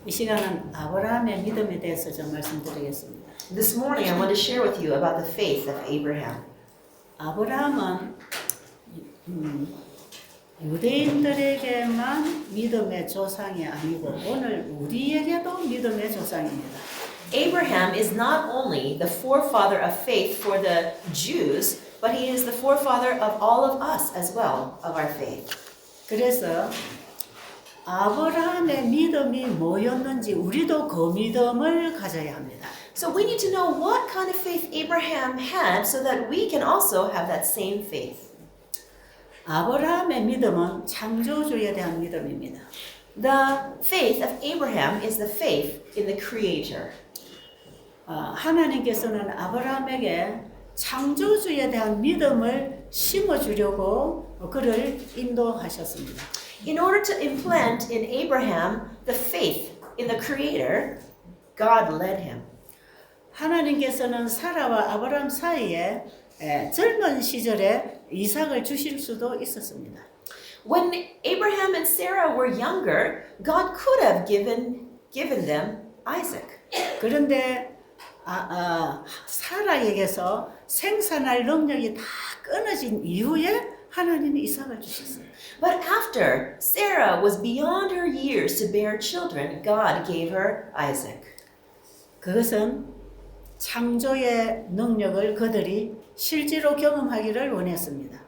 이 시간은 아브라함의 믿음에 대해서 좀 말씀드리겠습니다. This morning, I want to share with you about the faith of Abraham. 아브라함은 유대인들에게만 믿음의 조상이 아니고 오늘 우리에게도 믿음의 조상입니다. Abraham is not only the forefather of faith for the Jews, but he is the forefather of all of us as well, of our faith. 그래서 아브라함의 믿음이 뭐였는지 우리도 그 믿음을 가져야 합니다. So we need to know what kind of faith Abraham had so that we can also have that same faith. 아브라함의 믿음은 창조주에 대한 믿음입니다. The faith of Abraham is the faith in the Creator. 하나님께서는 아브라함에게 창조주에 대한 믿음을 심어주려고 그를 인도하셨습니다. In order to implant in Abraham the faith in the Creator, God led him. 하나님께서는 사라와 아브라함 사이에 젊은 시절에 이삭을 주실 수도 있었습니다. When Abraham and Sarah were younger, God could have given them Isaac. 그런데 사라에게서 생산할 능력이 다 끊어진 이후에 하나님이 이삭을 주셨어요. But after Sarah was beyond her years to bear children, God gave her Isaac. 그것은 창조의 능력을 그들이 실제로 경험하기를 원했습니다.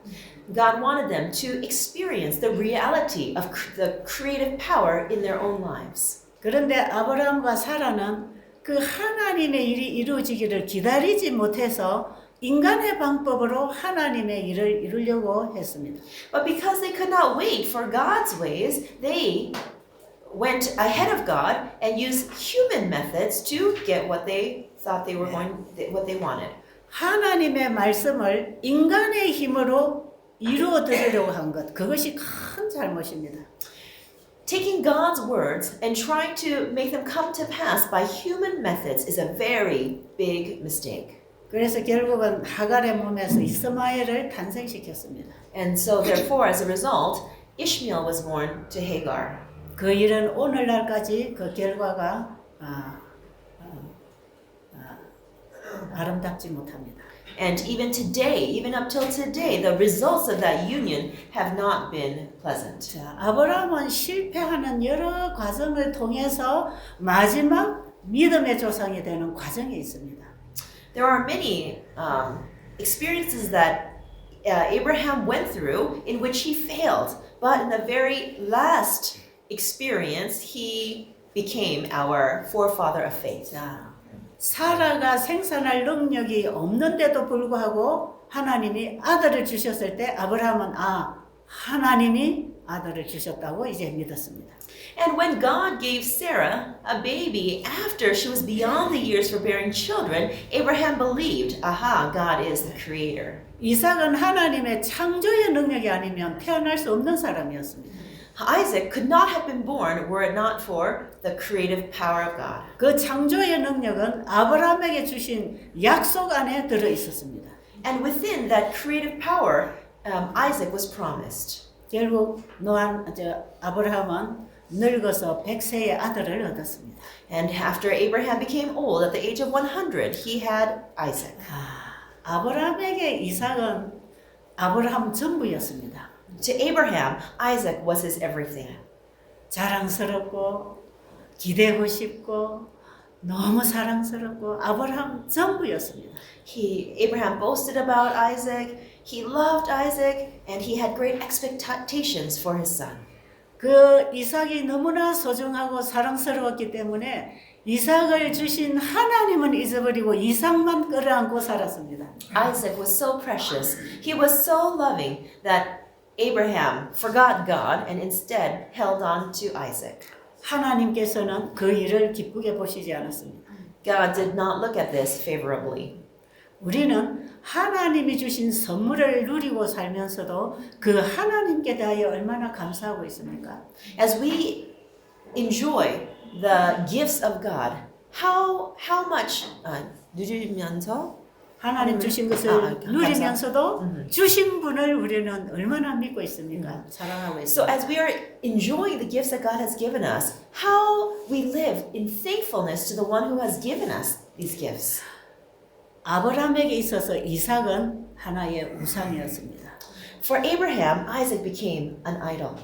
God wanted them to experience the reality of the creative power in their own lives. 그런데 아브라함과 사라는 그 하나님의 일이 이루어지기를 기다리지 못해서 인간의 방법으로 하나님의 일을 이루려고 했습니다. But because they could not wait for God's ways, they went ahead of God and used human methods to get what they thought they were what they wanted. 하나님의 말씀을 인간의 힘으로 이루어 드리려고 한 것, 그것이 큰 잘못입니다. Taking God's words and trying to make them come to pass by human methods is a very big mistake. 그래서 결국은 하갈의 몸에서 이스마엘을 탄생시켰습니다. And so therefore, as a result, Ishmael was born to Hagar. 그 일은 오늘날까지 그 결과가 아름답지 못합니다. And even today, even up till today, the results of that union have not been pleasant. 자, 아브라함은 실패하는 여러 과정을 통해서 마지막 믿음의 조상이 되는 과정이 있습니다. There are many experiences that Abraham went through in which he failed, but in the very last experience, he became our forefather of faith. 자, 사라가 생산할 능력이 없는데도 불구하고 하나님이 아들을 주셨을 때 아브라함은 하나님이 아들을 주셨다고 이제 믿었습니다. And when God gave Sarah a baby after she was beyond the years for bearing children, Abraham believed, God is the creator. 이삭은 하나님의 창조의 능력이 아니면 태어날 수 없는 사람이었습니다. Isaac could not have been born were it not for the creative power of God. 그 창조의 능력은 아브라함에게 주신 약속 안에 들어 있었습니다. And within that creative power, Isaac was promised. 결국 아브라함은 늙어서 100세의 아들을 얻었습니다. And after Abraham became old, at the age of 100, he had Isaac. 아브라함에게 이삭은 아브라함 전부였습니다. To Abraham, Isaac was his everything. 자랑스럽고 기대고 싶고 너무 사랑스럽고 아브라함 전부였습니다. Abraham boasted about Isaac, he loved Isaac, and he had great expectations for his son. 그 이삭이 너무나 소중하고 사랑스러웠기 때문에 이삭을 주신 하나님은 잊어버리고 이삭만 끌어안고 살았습니다. Isaac was so precious, he was so loving that Abraham forgot God and instead held on to Isaac. 하나님께서는 그 일을 기쁘게 보시지 않았습니다. God did not look at this favorably. 우리는 하나님이 주신 선물을 누리고 살면서도 그 하나님께 대하여 얼마나 감사하고 있습니까? As we enjoy the gifts of God, how much 누리면서 하나님 주신 것을 누리면서도 주신 분을 우리는 얼마나 믿고 있습니까? 사랑하고 So 있습니다. as we are enjoying the gifts that God has given us, how we live in thankfulness to the one who has given us these gifts. 아브라함에게 있어서 이삭은 하나의 우상이었습니다. For Abraham, Isaac became an idol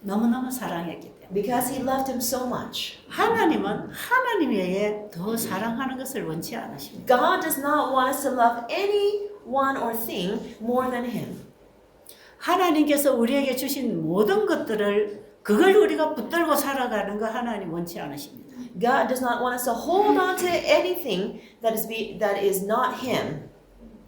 너무너무 사랑했기 때문에. because he loved him so much. 하나님은 하나님 외에 더 사랑하는 것을 원치 않으십니다. God does not want us to love anyone or thing more than him. 하나님께서 우리에게 주신 모든 것들을 그걸 우리가 붙들고 살아가는 거 하나님 원치 않으십니다. God does not want us to hold on to anything that is not him.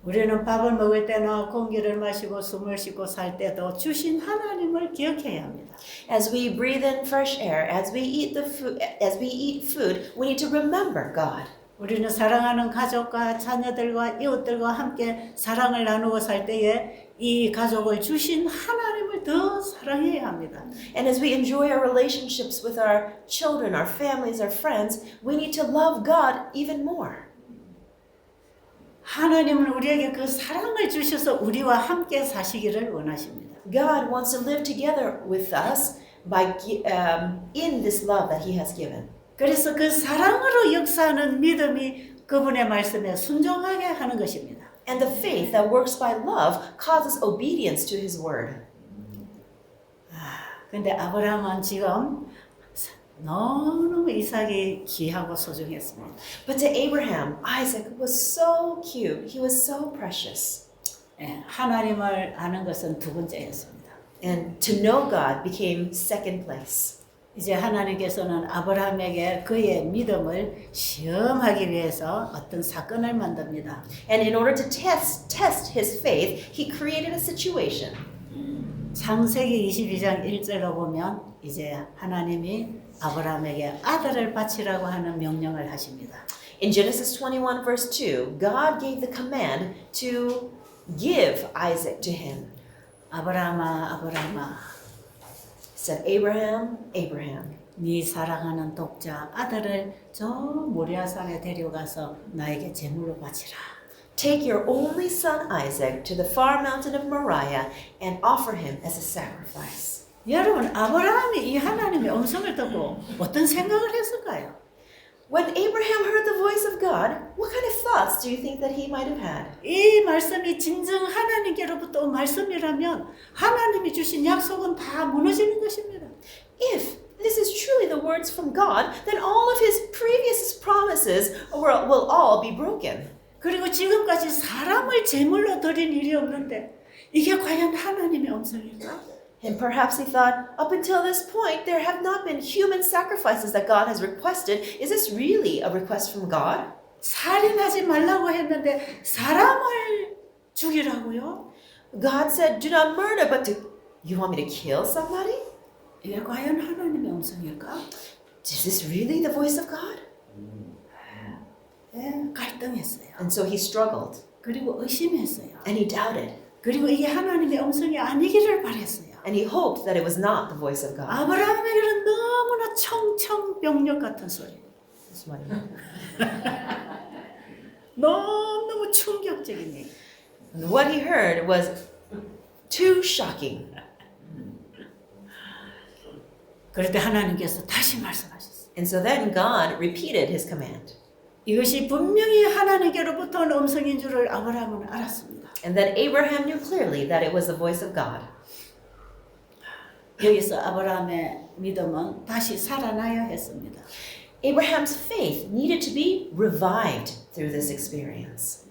우리는 밥을 먹을 때나 공기를 마시고 숨을 쉬고 살 때도 주신 하나님을 기억해야 합니다. As we breathe in fresh air, as we eat food, we need to remember God. 우리는 사랑하는 가족과 자녀들과 이웃들과 함께 사랑을 나누고 살 때에 이 가족을 주신 하나님을 더 사랑해야 합니다. And as we enjoy our relationships with our children, our families, our friends, we need to love God even more. 하나님은 우리에게 그 사랑을 주셔서 우리와 함께 사시기를 원하십니다. God wants to live together with us in this love that He has given. 그래서 그 사랑으로 역사하는 믿음이 그분의 말씀에 순종하게 하는 것입니다. And the faith that works by love causes obedience to His word. 근데 아브라함은 지금 너무 이삭이 귀하고 소중했습니다. But to Abraham, Isaac was so cute. He was so precious. 예, 하나님을 아는 것은 두 번째였습니다. And to know God became second place. 이제 하나님께서는 아브라함에게 그의 믿음을 시험하기 위해서 어떤 사건을 만듭니다. And in order to test his faith, He created a situation. 창세기 22장 1절로 보면 이제 하나님이 아브라함에게 아들을 바치라고 하는 명령을 하십니다. In Genesis 21 verse 2, God gave the command to give Isaac to him. 아브라함아 아브라함아 He said, Abraham, Abraham, 네 사랑하는 독자 아들을 저 모리아산에 데려가서 나에게 제물로 바치라. take your only son Isaac to the far mountain of Moriah and offer him as a sacrifice. 여러분 아브라함이 이 하나님의 음성을 듣고 어떤 생각을 했을까요? When Abraham heard the voice of God, what kind of thoughts do you think that he might have had? 이 말씀이 진정 하나님께로부터 온 말씀이라면 하나님이 주신 약속은 다 무너지는 것입니다. If this is truly the words from God, then all of his previous promises will all be broken. 그리고 지금까지 사람을 제물로 드린 일이 없는데 이게 과연 하나님의 음성일까? And perhaps he thought, up until this point, there have not been human sacrifices that God has requested. Is this really a request from God? 살인하지 말라고 했는데 사람을 죽이라고요? God said, do not murder, but you want me to kill somebody? 이게 과연 하나님의 음성일까? Is this really the voice of God? 네, 갈등했어요. And so he struggled, 그리고 의심했어요. and he doubted, 그리고 이게 하나님의 음성이 아니기를 바랬어요. and he hoped that it was not the voice of God. 아브라함에게는 너무나 청청병력 같은 소리. That's what 너무 충격적인 얘기. And what he heard was too shocking. 그럴 때 하나님께서 다시 말씀하셨어요. And so then God repeated his command. 이것이 분명히 하나님께로부터 온 음성인 줄을 아브라함은 알았습니다. And then Abraham knew clearly that it was the voice of God. 여기서 아브라함의 믿음은 다시 살아나야 했습니다. Abraham's faith needed to be revived through this experience.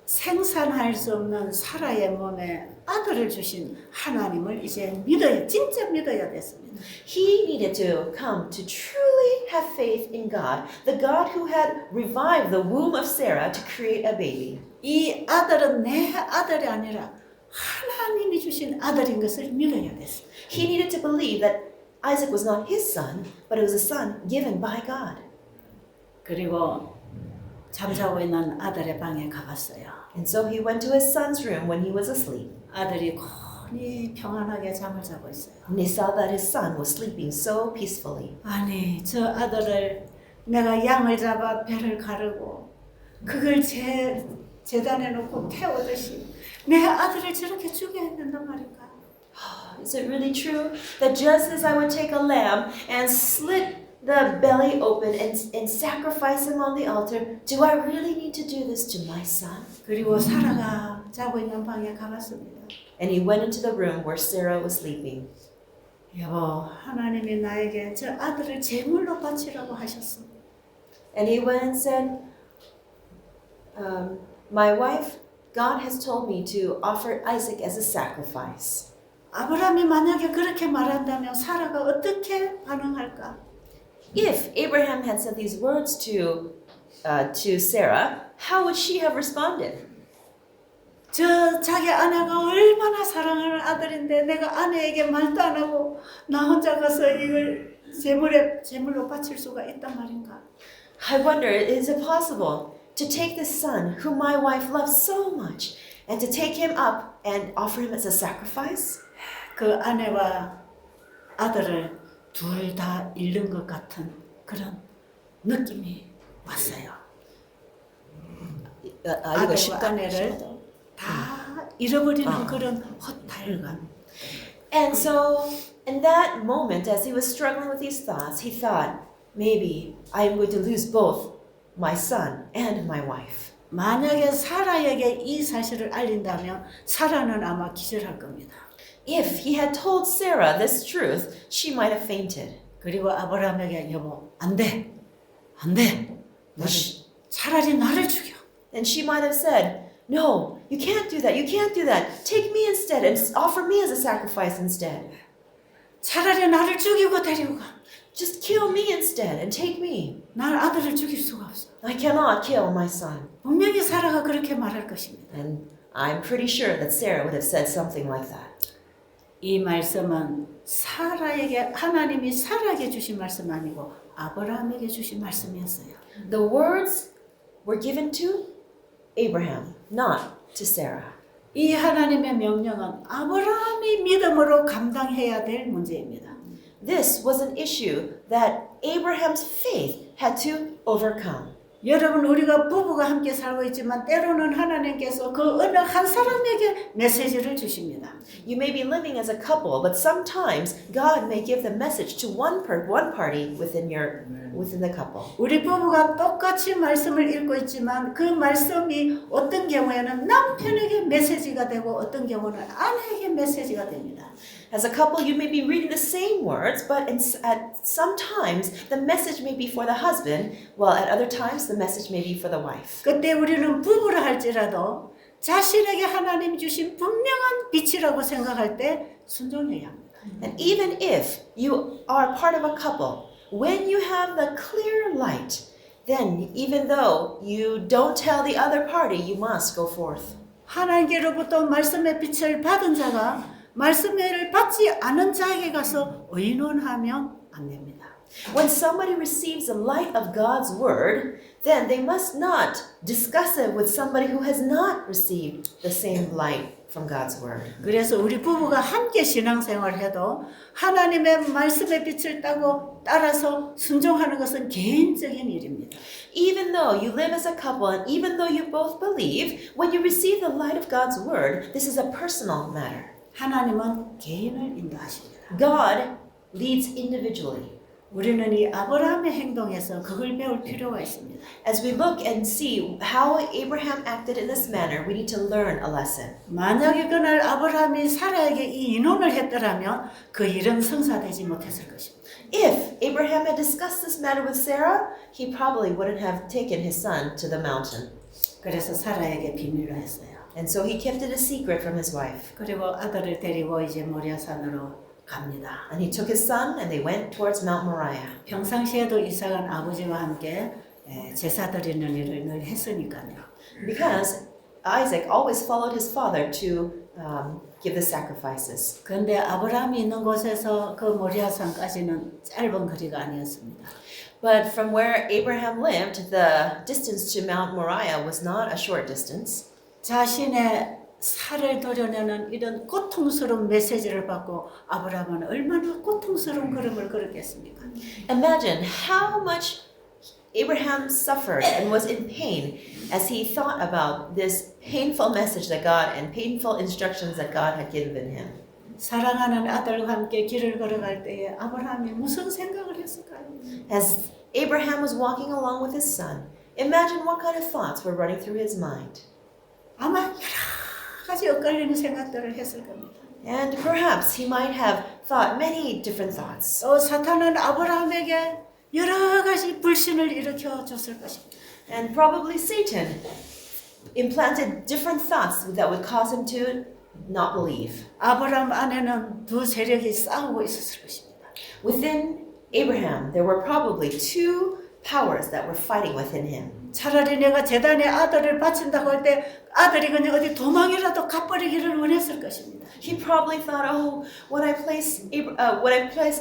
생산할 수 없는 사라의 몸에 아들을 주신 하나님을 이제 믿어야, 진짜 믿어야 됐습니다. He needed to come to truly have faith in God, the God who had revived the womb of Sarah to create a baby. 이 아들은 내 아들이 아니라 하나님이 주신 아들인 것을 믿어야 됐습니다. He needed to believe that Isaac was not his son, but it was a son given by God. 그리고 잠자고 있는 아들의 방에 가봤어요. And so he went to his son's room when he was asleep. 아들이 곤히 평안하게 잠을 자고 있어요. And he saw that his son was sleeping so peacefully. 아니 저 아들을 내가 양을 잡아 배를 가르고 그걸 제 재단에 놓고 태우듯이 내 아들을 저렇게 죽여야 된단 말인가? Is it really true that just as I would take a lamb and slit the belly open and sacrifice him on the altar, do I really need to do this to my son? 그리고 사라가 자고 있는 방에 가봤습니다. And he went into the room where Sarah was sleeping. 여보, 하나님이 나에게 저 아들을 제물로 바치라고 하셨어. And he went and said, my wife, God has told me to offer Isaac as a sacrifice. 아브라함이 만약에 그렇게 말한다면 사라가 어떻게 반응할까? If Abraham had said these words to Sarah, how would she have responded? 저 자기 아내가 얼마나 사랑하는 아들인데 내가 아내에게 말도 안 하고 나 혼자 가서 이걸 제물로 바칠 수가 있단 말인가? I wonder, is it possible to take this son whom my wife loves so much and to take him up and offer him as a sacrifice? 그 아내와 아들을 둘 다 잃는 것 같은 그런 느낌이 왔어요. 아들과 아내를 다 잃어버리는 그런 허탈감. And so, in that moment, as he was struggling with these thoughts, he thought, maybe I am going to lose both my son and my wife. 만약에 사라에게 이 사실을 알린다면 사라는 아마 기절할 겁니다. If he had told Sarah this truth, she might have fainted. 그리고 아브라함에게 여보, 안 돼. 차라리 나를 죽여. And she might have said, no, you can't do that. You can't do that. Take me instead and offer me as a sacrifice instead. 차라리 나를 죽이고 데리고 가. Just kill me instead and take me. 난 아들을 죽일 수가 없어. I cannot kill my son. 분명히 사라가 그렇게 말할 것입니다. And I'm pretty sure that Sarah would have said something like that. 이 말씀은 사라에게 하나님이 사라에게 주신 말씀 아니고 아브라함에게 주신 말씀이었어요. The words were given to Abraham, not to Sarah. 이 하나님의 명령은 아브라함이 믿음으로 감당해야 될 문제입니다. This was an issue that Abraham's faith had to overcome. 여러분 우리가 부부가 함께 살고 있지만 때로는 하나님께서 그 어느 한 사람에게 메시지를 주십니다. You may be living as a couple, but sometimes God may give the message to one party within the couple. 우리 부부가 똑같이 말씀을 읽고 있지만 그 말씀이 어떤 경우에는 남편에게 메시지가 되고 어떤 경우는 아내에게 메시지가 됩니다. As a couple, you may be reading the same words, but at sometimes the message may be for the husband, while at other times the message may be for the wife. 그때 우리는 부부라 할지라도 자신에게 하나님 주신 분명한 빛이라고 생각할 때 순종해야 합니다. And even if you are part of a couple, when you have the clear light, then even though you don't tell the other party, you must go forth. 하나님께로부터 말씀의 빛을 받은 자가 말씀을 받지 않은 자에게 가서 의논하면 안 됩니다. When somebody receives the light of God's word, then they must not discuss it with somebody who has not received the same light from God's word. 그래서 우리 부부가 함께 신앙생활을 해도 하나님의 말씀의 빛을 따라서 순종하는 것은 개인적인 일입니다. Even though you live as a couple and even though you both believe, when you receive the light of God's word, this is a personal matter. 하나님은 개인을 인도하십니다. God leads individually. 우리는 이 아브라함의 행동에서 그걸 배울 필요가 있습니다. As we look and see how Abraham acted in this manner, we need to learn a lesson. 만약에 그날 아브라함이 사라에게 이 인원을 했더라면 그 일은 성사되지 못했을 것입니다. If Abraham had discussed this matter with Sarah, he probably wouldn't have taken his son to the mountain. 그래서 사라에게 비밀로 했어요. And so he kept it a secret from his wife. 그리고 아들을 데리고 이제 모리아산으로 갑니다. And he took his son and they went towards Mount Moriah. 평상시에도 이삭은 아버지와 함께 제사 드리는 일을 늘 했으니까요. Because Isaac always followed his father to give the sacrifices. 그런데 아브라함이 있는 곳에서 그 모리아산까지는 짧은 거리가 아니었습니다. But from where Abraham lived, the distance to Mount Moriah was not a short distance. 자신의 살을 도려내는 이런 고통스러운 메시지를 받고 아브라함은 얼마나 고통스러운 걸음을 걸었겠습니까? Imagine how much Abraham suffered and was in pain as he thought about this painful message that God and painful instructions that God had given him. 사랑하는 아들과 함께 길을 걸어갈 때에 아브라함이 무슨 생각을 했을까요? As Abraham was walking along with his son, imagine what kind of thoughts were running through his mind. 아마 여러 가지 엇갈리는 생각들을 했을 겁니다. And perhaps he might have thought many different thoughts. 사탄은 아브라함에게 여러 가지 불신을 일으켜 줬을 것입니다. And probably Satan implanted different thoughts that would cause him to not believe. 아브라함 안에는 두 세력이 싸우고 있었을 것입니다. Within Abraham, there were probably two powers that were fighting within him. 차라리 내가 제단에 아들을 바친다고 할 때 아들이 그냥 어디 도망이라도 가버리기를 원했을 것입니다. He probably thought, oh, when I place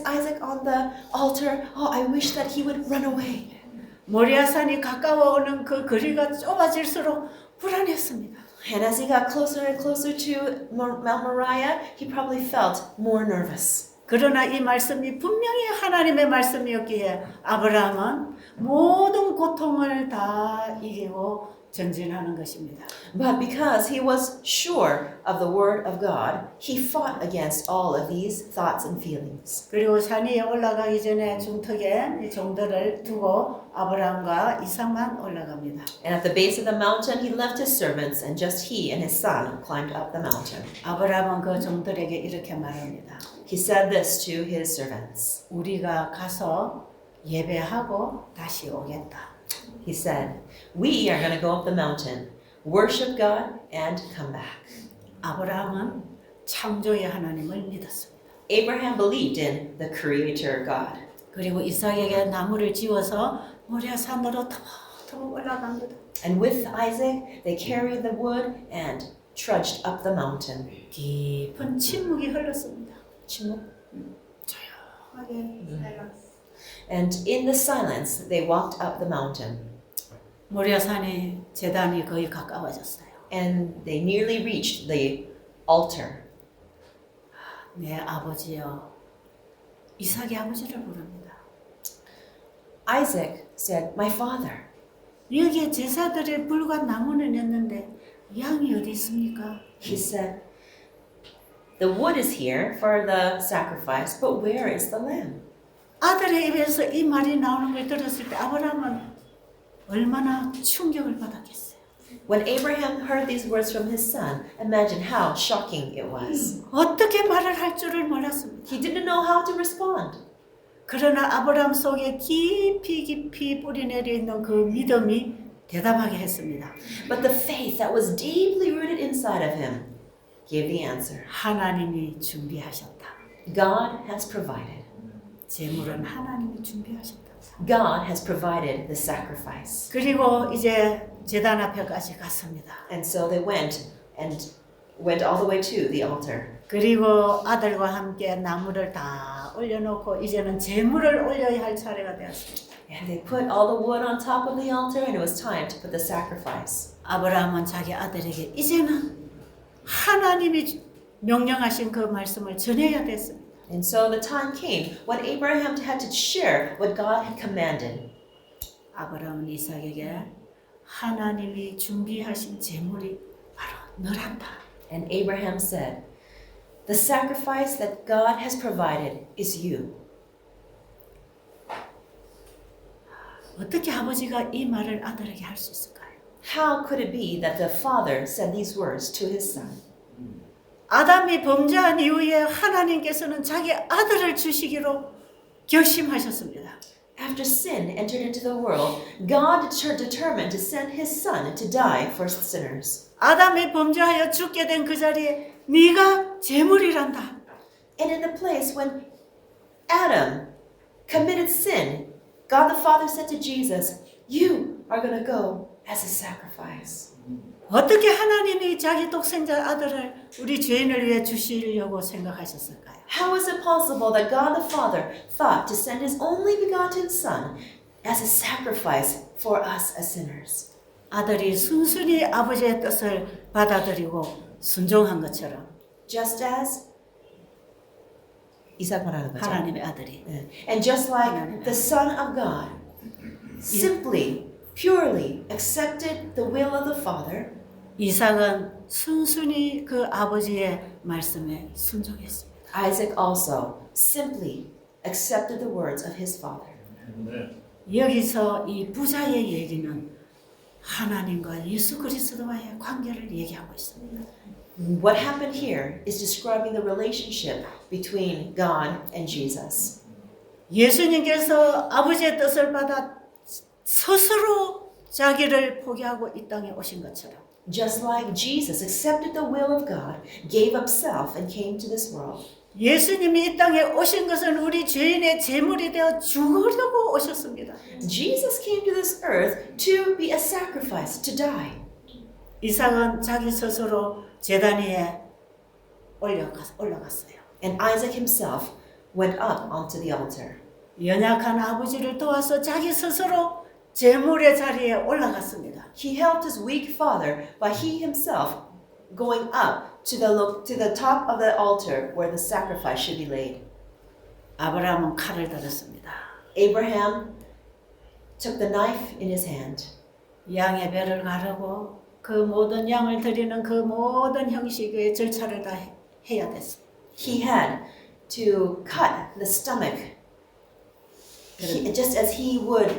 Isaac on the altar, oh, I wish that he would run away. 모리아산이 가까워오는 그 거리가 좁아질수록 불안했습니다. And as he got closer and closer to Mount Moriah, he probably felt more nervous. 그러나 이 말씀이 분명히 하나님의 말씀이었기에 아브라함은 모든 고통을 다 이기고 전진하는 것입니다. But because he was sure of the word of God, he fought against all of these thoughts and feelings. 그리고 산 위에 올라가기 전에 중턱에 이 종들을 두고 아브라함과 이삭만 올라갑니다. And at the base of the mountain, he left his servants, and just he and his son climbed up the mountain. 아브라함은 그 종들에게 이렇게 말합니다. He said this to his servants. 우리가 가서 예배하고 다시 오겠다. He said, we are going to go up the mountain, worship God, and come back. 아브라함은 창조의 하나님을 믿었습니다. Abraham believed in the Creator God. 그리고 이삭에게 나무를 지어서 모리아 산으로 터벅터벅 올라갑니다. And with Isaac, they carried the wood and trudged up the mountain. 깊은 침묵이 흘렀습니다. 침묵? 조용하게 And in the silence, they walked up the mountain. 모리아 산이 제단이 거의 가까워졌어요. And they nearly reached the altar. 내 아버지여, 이삭의 아버지를 부릅니다. Isaac said, my father. 여기에 제사드릴 불과 나무는 있는데 양이 어디 있습니까? He said, the wood is here for the sacrifice, but where is the lamb? 아들의 입에서 이 말이 나오는 걸 들었을 때 아브라함은 얼마나 충격을 받았겠어요. When Abraham heard these words from his son, imagine how shocking it was. 어떻게 말을 할 줄을 몰랐습니다. He didn't know how to respond. 그러나 아브라함 속에 깊이 뿌리내려 있는 그 믿음이 대답하게 했습니다. But the faith that was deeply rooted inside of him gave the answer. 하나님이 준비하셨다. God has provided. 제물은 하나님이 준비하셨다. God has provided the sacrifice. 그리고 이제 제단 앞에까지 갔습니다. And so they went all the way to the altar. 그리고 아들과 함께 나무를 다 올려놓고 이제는 제물을 올려야 할 차례가 되었습니다. And they put all the wood on top of the altar, and it was time to put the sacrifice. 아브라함은 자기 아들에게 이제는 하나님이 명령하신 그 말씀을 전해야 됐습니다. And so the time came when Abraham had to share what God had commanded. 아브라함은 이삭에게 하나님이 준비하신 제물이 바로 너란다. And Abraham said, the sacrifice that God has provided is you. 어떻게 아버지가 이 말을 아들에게 할 수 있을까요? How could it be that the father said these words to his son? 아담이 범죄한 이후에 하나님께서는 자기 아들을 주시기로 결심하셨습니다. After sin entered into the world, God determined to send his son to die for sinners. 아담이 범죄하여 죽게 된 그 자리에 네가 제물이란다. And in the place when Adam committed sin, God the Father said to Jesus, you are going to go as a sacrifice. 어떻게 하나님이 자기 독생자 아들을 우리 죄인을 위해 주시려고 생각하셨을까요? How is it possible that God the Father thought to send his only begotten Son as a sacrifice for us as sinners? 아들이 순순히 아버지의 뜻을 받아들이고 순종한 것처럼 Just as 이삭 말하는 거죠. 하나님의 아들이 And just like the Son of God simply, purely accepted the will of the Father, 이삭은 순순히 그 아버지의 말씀에 순종했습니다. Isaac also simply accepted the words of his father. 여기서 이 부자의 얘기는 하나님과 예수 그리스도와의 관계를 얘기하고 있습니다. What happened here is describing the relationship between God and Jesus. 예수님께서 아버지의 뜻을 받아 스스로 자기를 포기하고 이 땅에 오신 것처럼 Just like Jesus accepted the will of God, gave up self, and came to this world. 예수님이 이 땅에 오신 것은 우리 죄인의 제물이 되어 죽으려고 오셨습니다. Jesus came to this earth to be a sacrifice, to die. 이삭은 자기 스스로 제단 위에 올라갔어요. And Isaac himself went up onto the altar. 연약한 아버지를 도와서 자기 스스로 제물의 자리에 올라갔습니다. He helped his weak father by he himself going up to the top of the altar where the sacrifice should be laid. 아브라함은 칼을 들었습니다. Abraham took the knife in his hand. 양의 배를 가르고 그 모든 양을 드리는 그 모든 형식의 절차를 다 해야 됐습니다. He had to cut the stomach. Just as he would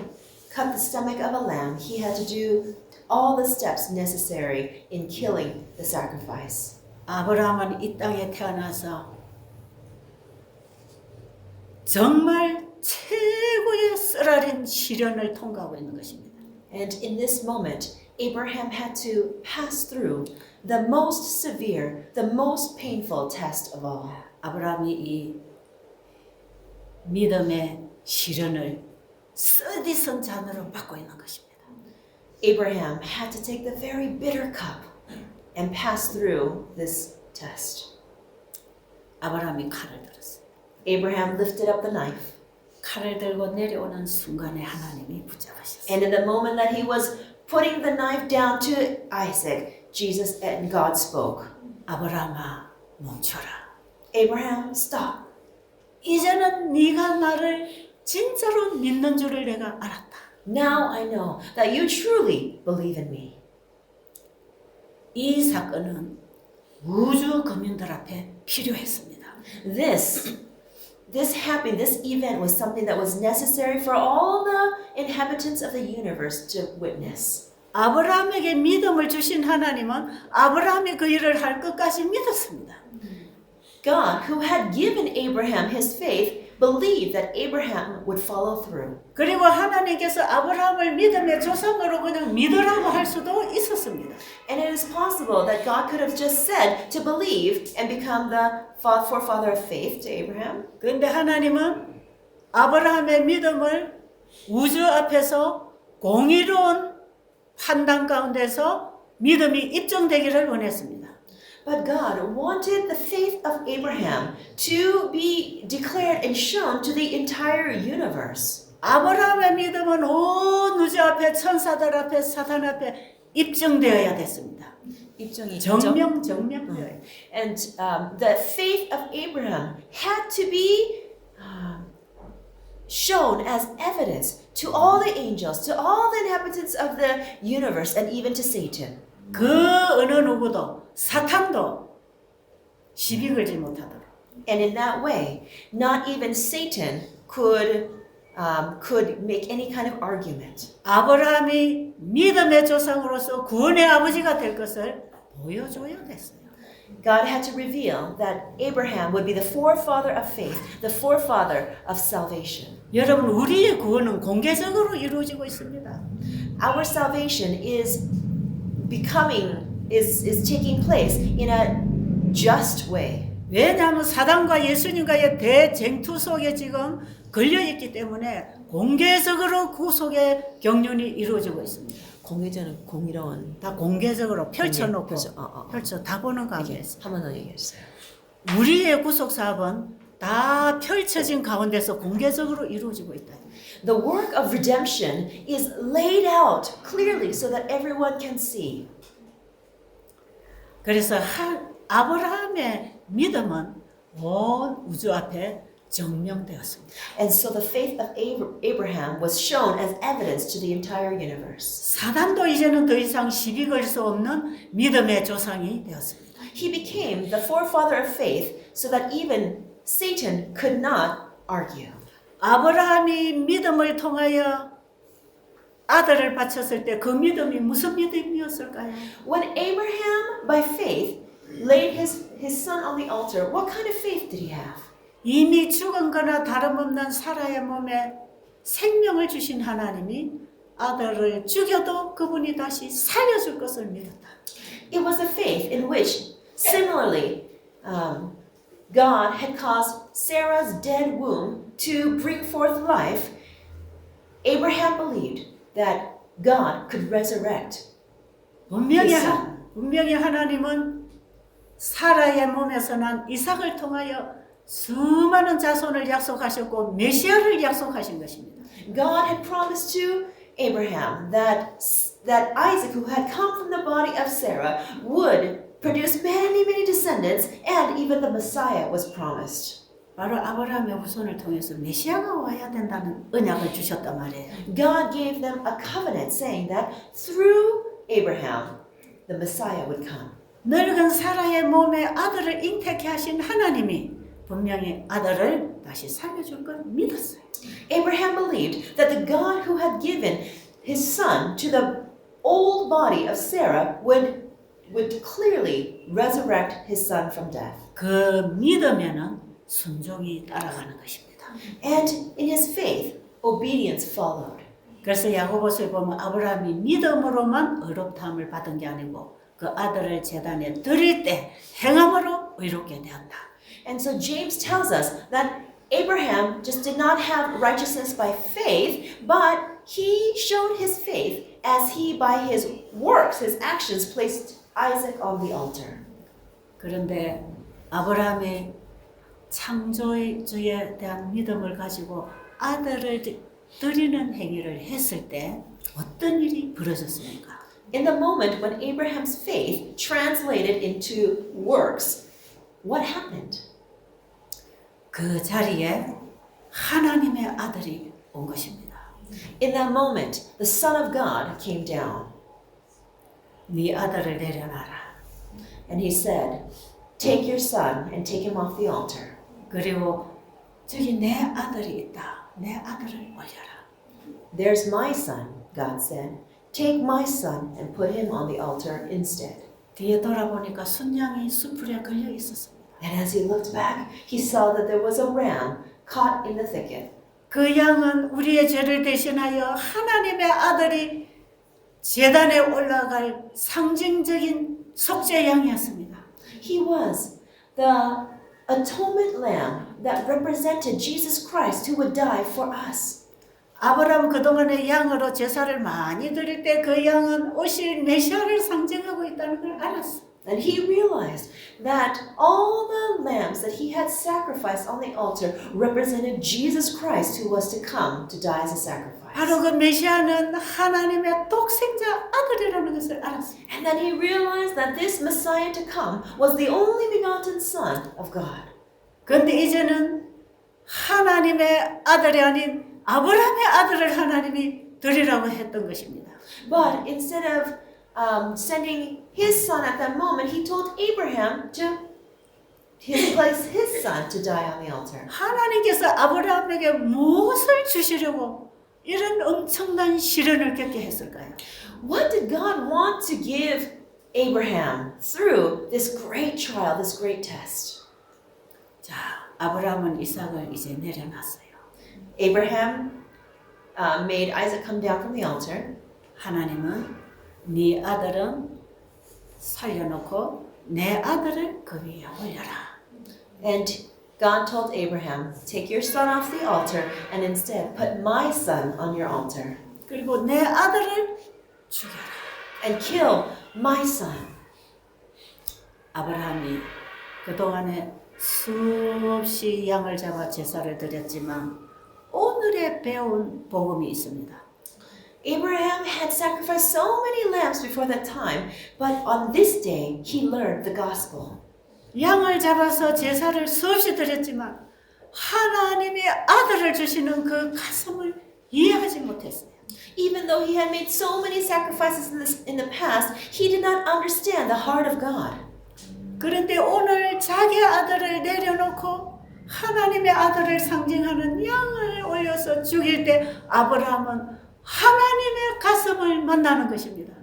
cut the stomach of a lamb, he had to do all the steps necessary in killing the sacrifice. 아브라함은 이 땅에 태어나서 정말 최고의 쓰라린 시련을 통과하고 있는 것입니다. And in this moment, Abraham had to pass through the most severe, the most painful test of all. 아브라함이 이 믿음의 시련을 쓰디쓴 잔으로 받고 있는 것입니다. Abraham had to take the very bitter cup and pass through this test. 아브라함이 칼을 들었어요. Abraham lifted up the knife. 칼을 들고 내려오는 순간에 하나님이 붙잡으셨어요. And in the moment that he was putting the knife down to Isaac, Jesus and God spoke. 아브라함아 멈춰라. Abraham, stop. 이제는 네가 나를 진짜로 믿는 줄을 내가 알았다. Now I know that you truly believe in me. 이 사건은 우주 거민들 앞에 필요했습니다. This event was something that was necessary for all the inhabitants of the universe to witness. 아브라함에게 믿음을 주신 하나님은 아브라함이 그 일을 할 것까지 믿었습니다. God, who had given Abraham his faith, believed that Abraham would follow through. 그리고 하나님께서 아브라함을 믿음의 조상으로 그냥 믿으라고 할 수도 있었습니다. And it is possible that God could have just said to believe and become the forefather of faith to Abraham. 그런데 하나님은 아브라함의 믿음을 우주 앞에서 공의로운 판단 가운데서 믿음이 입증되기를 원했습니다. But God wanted the faith of Abraham to be declared and shown to the entire universe. 아브라함의 믿음은 온 우주 앞에 천사들 앞에 사탄 앞에 입증되어야 됐습니다. 정명되어야. And the faith of Abraham had to be shown as evidence to all the angels, to all the inhabitants of the universe, and even to Satan. 그 어느 누구도 사탄도 시비 걸지 못하도록. And in that way, not even Satan could make any kind of argument. 아브라함이 믿음의 조상으로서 구원의 아버지가 될 것을 보여줘야 됐어요. God had to reveal that Abraham would be the forefather of faith, the forefather of salvation. 여러분, 우리의 구원은 공개적으로 이루어지고 있습니다. Our salvation is taking place in a just way. 왜냐하면 사단과 예수님과의 대쟁투 속에 지금 걸려있기 때문에 공개적으로 구속의 경륜이 이루어지고 있습니다. 공개적은 공의로운 다 공개적으로 펼쳐놓고 그렇죠. 펼쳐 다 보는 가운데서 한 번 더 얘기해주세요. 우리의 구속 사업은 다 펼쳐진 가운데서 공개적으로 이루어지고 있다. The work of redemption is laid out clearly so that everyone can see. 그래서 아브라함의 믿음은 온 우주 앞에 증명되었습니다. And so the faith of Abraham was shown as evidence to the entire universe. 사단도 이제는 더 이상 시비 걸 수 없는 믿음의 조상이 되었습니다. He became the forefather of faith so that even Satan could not argue. 아브라함이 믿음을 통하여 아들을 바쳤을 때 그 믿음이 무슨 믿음이었을까요? When Abraham, by faith, laid his son on the altar, what kind of faith did he have? 이미 죽은 거나 다름없는 사라의 몸에 생명을 주신 하나님이 아들을 죽여도 그분이 다시 살려줄 것을 믿었다. It was a faith in which, similarly, God had caused Sarah's dead womb to bring forth life. Abraham believed that God could resurrect his son. 분명히 하나님은 사라의 몸에서 난 이삭을 통하여 수많은 자손을 약속하셨고 메시아를 약속하신 것입니다. God had promised to Abraham that Isaac, who had come from the body of Sarah, would produce many descendants, and even the Messiah was promised. 바로 아브라함의 후손을 통해서 메시아가 와야 된다는 언약을 주셨단 말이에요. God gave them a covenant saying that through Abraham, the Messiah would come. 늙은 사라의 몸에 아들을 잉태케 하신 하나님이 분명히 아들을 다시 살려줄 걸 믿었어요. Abraham believed that the God who had given his son to the old body of Sarah would clearly resurrect his son from death. 그 믿음에는 순종이 따라가는 것입니다. And in his faith, obedience followed. 그래서 야고보서에 보면 아브라함이 믿음으로만 의롭다함을 받은 게 아니고 그 아들을 제단에 드릴 때 행함으로 의롭게 되었다. And so James tells us that Abraham just did not have righteousness by faith, but he showed his faith as he, by his works, his actions, placed Isaac on the altar. 그런데 아브라함이 창조주에 대한 믿음을 가지고 아들을 드리는 행위를 했을 때 어떤 일이 벌어졌습니까? In the moment when Abraham's faith translated into works, what happened? 그 자리에 하나님의 아들이 온 것입니다. In that moment, the Son of God came down. 네 아들을 내려놔라. And he said, take your son and take him off the altar. 그리고 저기 내 아들이 있다. 내 아들을 올려라. There's my son, God said. Take my son and put him on the altar instead. 뒤에 돌아보니까 순양이 수풀에 걸려 있었습니다. And as he looked back, he saw that there was a ram caught in the thicket. 그 양은 우리의 죄를 대신하여 하나님의 아들이 제단에 올라갈 상징적인 속죄 양이었습니다. He was the atonement lamb that represented Jesus Christ who would die for us. 아브라함 그동안의 양으로 제사를 많이 드릴 때 그 양은 오실 메시아를 상징하고 있다는 걸 알았어. And he realized that all the lambs that he had sacrificed on the altar represented Jesus Christ who was to come to die as a sacrifice. 바로 그 메시아는 하나님의 독생자 아들이라는 것을 알았어. And then he realized that this Messiah to come was the only begotten Son of God. 그런데 이제는 하나님의 아들이 아닌 아브라함의 아들을 하나님이 드리라고 했던 것입니다. But instead of sending his son at that moment, he told Abraham to place his son to die on the altar. 하나님께서 아브라함에게 무엇을 주시려고 이런 엄청난 시련을 겪게 했을까요? What did God want to give Abraham through this great trial, this great test? 자, 아브라함은 이삭을 이제 내려놨어요. Abraham made Isaac come down from the altar. 하나님은 네 아들은 살려놓고 내 아들을 그 위에 올려라. And God told Abraham, take your son off the altar and instead put my son on your altar 그리고 내 아들을 죽여라. and kill my son. 아브라함이 그동안에 수없이 양을 잡아 제사를 드렸지만 오늘에 배운 복음이 있습니다. Abraham had sacrificed so many lambs before that time, but on this day he learned the gospel. 양을 잡아서 제사를 수없이 드렸지만 하나님의 아들을 주시는 그 가슴을 이해하지 못했어요. Even though he had made so many sacrifices in the past, he did not understand the heart of God. 그런데 오늘 자기 아들을 내려놓고 하나님의 아들을 상징하는 양을 올려서 죽일 때 아브라함은 하나님의 가슴을 만나는 것입니다.